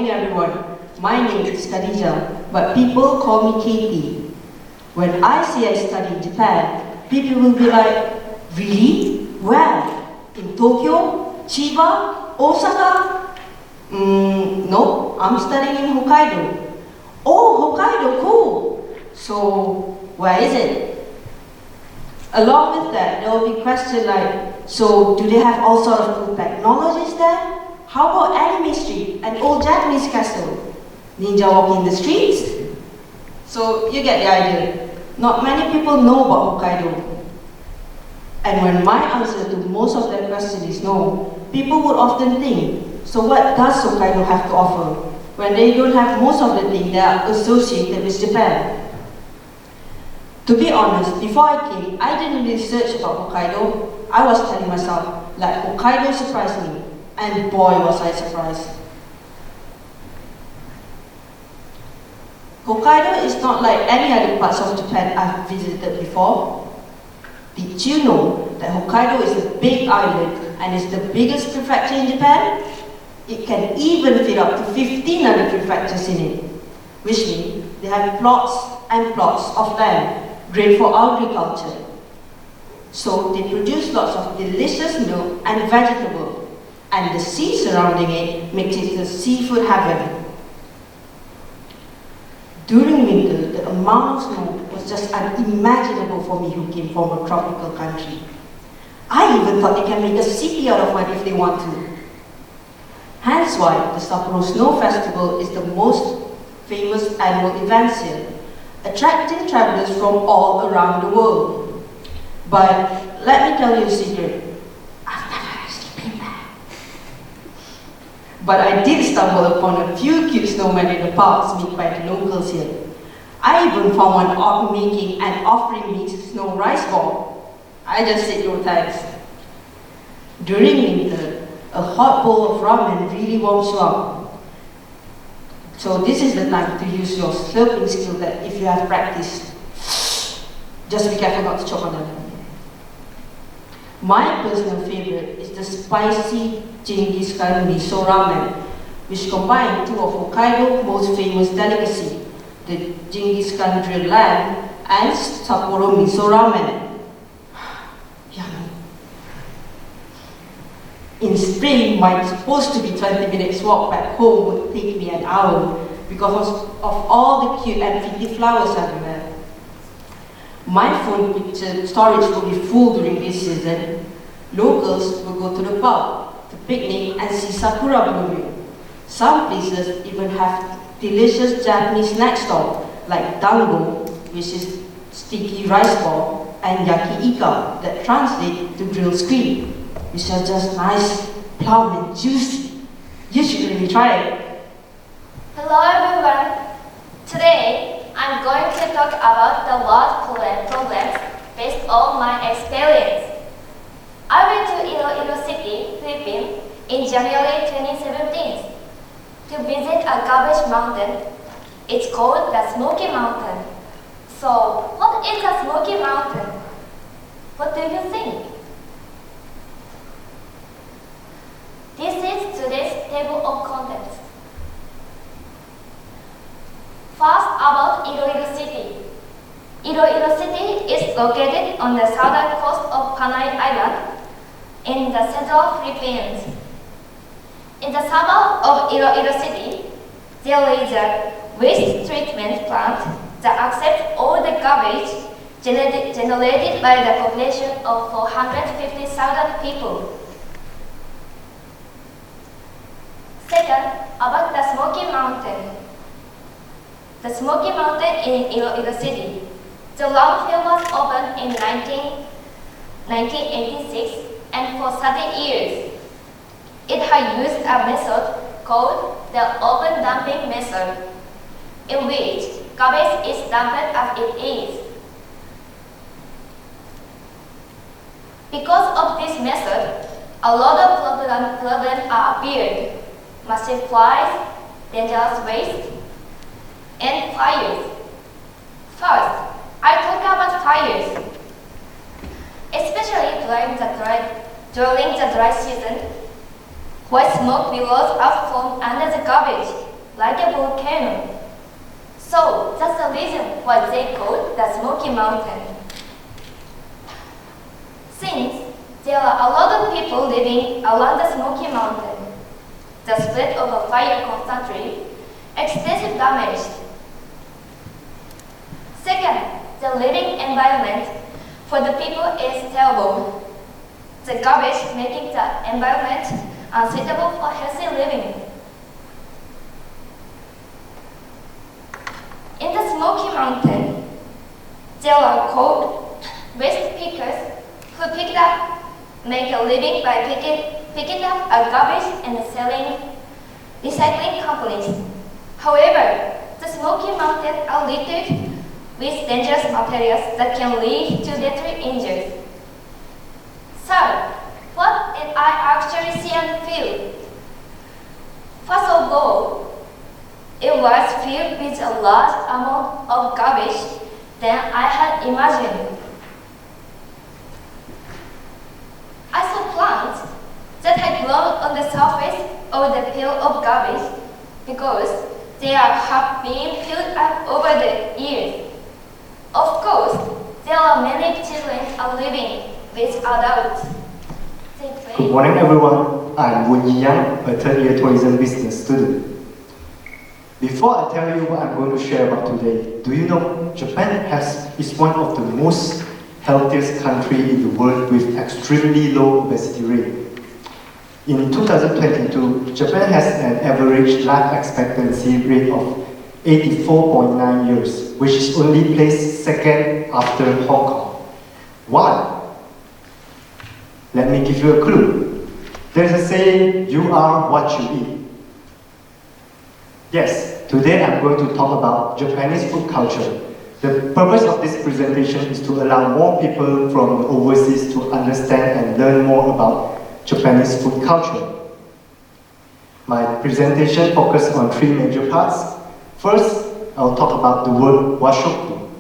morning everyone. My name is Khadija, but people call me Katie. When I say I study in Japan, people will be like, really? Where? In Tokyo? Chiba? Osaka? No, I'm studying in Hokkaido. Oh, Hokkaido, cool. So, where is it? Along with that, there will be questions like, so do they have all sort of cool technologies there? How about Anime Street, an old Japanese castle? Ninja walking the streets? So you get the idea. Not many people know about Hokkaido. And when my answer to most of their questions is no, people would often think, so what does Hokkaido have to offer? When they don't have most of the things that are associated with Japan. To be honest, before I came, I didn't research about Hokkaido. I was telling myself, like Hokkaido surprised me, and boy was I surprised. Hokkaido is not like any other parts of Japan I've visited before. Did you know that Hokkaido is a big island and is the biggest prefecture in Japan? It can even fit up to 15 other prefectures in it, which means they have plots and plots of land great for agriculture. So they produce lots of delicious milk and vegetables, and the sea surrounding it makes it a seafood heaven. During winter, the amount of snow was just unimaginable for me who came from a tropical country. I even thought they can make a city out of it if they want to. Hence why the Sapporo Snow Festival is the most famous annual event here, attracting travelers from all around the world. But let me tell you a secret, I've never actually been there. But I did stumble upon a few cute snowmen in the parks made by the locals here. I even found one making and offering me snow rice ball. I just said no thanks. During winter, a hot bowl of ramen really warms you up. So this is the time to use your slurping skill that if you have practiced. Just be careful not to choke on them. My personal favorite is the spicy Genghis Khan miso ramen, which combines two of Hokkaido's most famous delicacies, the Genghis Khan grilled lamb and Sapporo miso ramen. Yummy. In spring, my supposed to be 20 minutes walk back home would take me an hour because of all the cute and pretty flowers everywhere. My phone picture storage will be full during this season. Locals will go to the park to picnic and see sakura blooming. Some places even have delicious Japanese snack stalls like dango, which is sticky rice ball, and yaki ika that translate to grilled squid, which are just nice, plump and juicy. You should really try it. Hello everyone. Today, I'm going to talk about the world problems based on my experience. I went to Iloilo City, Philippines in January 2017 to visit a garbage mountain. It's called the Smoky Mountain. So, what is a Smoky Mountain? What do you think? This is today's table of contents. First, about Iloilo City. Iloilo City is located on the southern coast of Panay Island in the central Philippines. In the suburb of Iloilo City, there is a waste treatment plant that accepts all the garbage generated by the population of 450,000 people. Second, about the Smoky Mountain. The Smoky Mountain in Iloilo City. The landfill was opened in 1986 and for 30 years. It has used a method called the open dumping method, in which garbage is dumped as it is. Because of this method, a lot of problems are appeared: massive flies, dangerous waste, and fires. First, I talk about fires. Especially during the dry season, white smoke billows out from under the garbage. like a volcano. So that's the reason why they call it the Smoky Mountain. Since there are a lot of people living around the Smoky Mountain, the spread of a fire constantly, extensive damage. Second, the living environment for the people is terrible. The garbage making the environment unsuitable for healthy living. In the Smoky Mountain, there are called waste pickers who make a living by picking up garbage and selling recycling companies. However, the Smoky Mountains are littered with dangerous materials that can lead to lethal injuries. So, what did I actually see and feel? First of all, it was filled with a large amount of garbage than I had imagined. I saw plants that had grown on the surface of the pile of garbage because they have been filled up over the years. Of course, there are many children living with adults. Good morning everyone, I'm Woon Yi-yang, a third-year tourism business student. Before I tell you what I'm going to share about today, do you know Japan is one of the most healthiest countries in the world with extremely low obesity rate. In 2022, Japan has an average life expectancy rate of 84.9 years, which is only placed second after Hong Kong. Why? Let me give you a clue. There's a saying, you are what you eat. Yes, today I'm going to talk about Japanese food culture. The purpose of this presentation is to allow more people from overseas to understand and learn more about Japanese food culture. My presentation focuses on three major parts. First, I'll talk about the word washoku.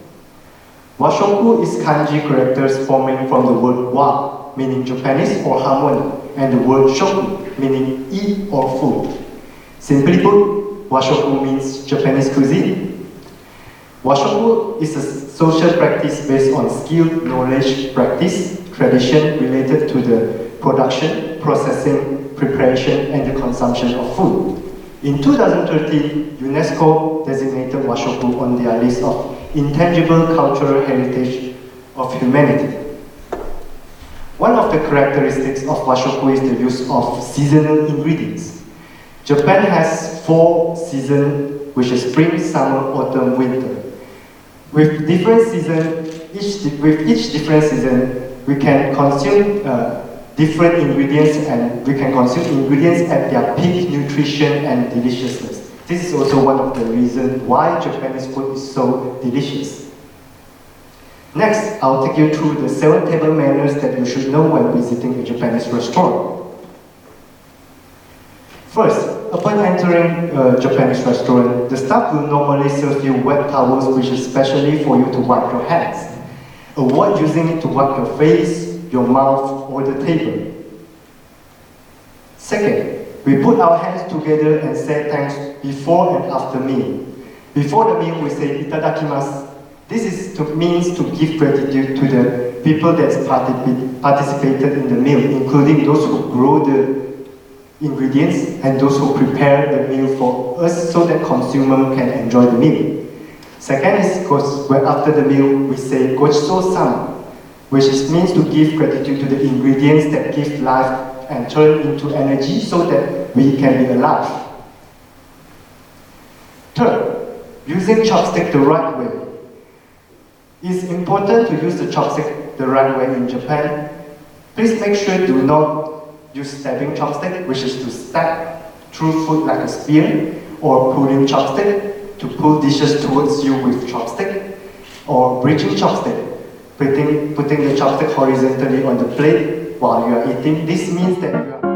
Washoku is kanji characters forming from the word wa, meaning Japanese or harmony, and the word shoku, meaning eat or food. Simply put, washoku means Japanese cuisine. Washoku is a social practice based on skill, knowledge, practice, tradition related to the production, processing, preparation, and the consumption of food. In 2013, UNESCO designated washoku on their list of intangible cultural heritage of humanity. One of the characteristics of washoku is the use of seasonal ingredients. Japan has 4 seasons, which is spring, summer, autumn, winter. With different each different season, we can consume different ingredients, and we can consume ingredients at their peak nutrition and deliciousness. This is also one of the reasons why Japanese food is so delicious. Next, I'll take you through the 7 table manners that you should know when visiting a Japanese restaurant. First, upon entering a Japanese restaurant, the staff will normally serve you wet towels, which is specially for you to wipe your hands. Avoid using it to wipe your face, your mouth, or the table. Second, we put our hands together and say thanks before and after meal. Before the meal, we say itadakimasu. This means to give gratitude to the people that participated in the meal, including those who grow the ingredients and those who prepare the meal for us so that consumers can enjoy the meal. Second is where after the meal we say gochiso-sama, which means to give gratitude to the ingredients that give life and turn into energy so that we can be alive. Third, using chopstick the right way. It's important to use the chopstick the right way in Japan. Please make sure do not use stabbing chopstick, which is to stab through food like a spear, or pulling chopstick, to pull dishes towards you with chopstick, or bridging chopstick, putting the chopstick horizontally on the plate while you are eating. This means that you are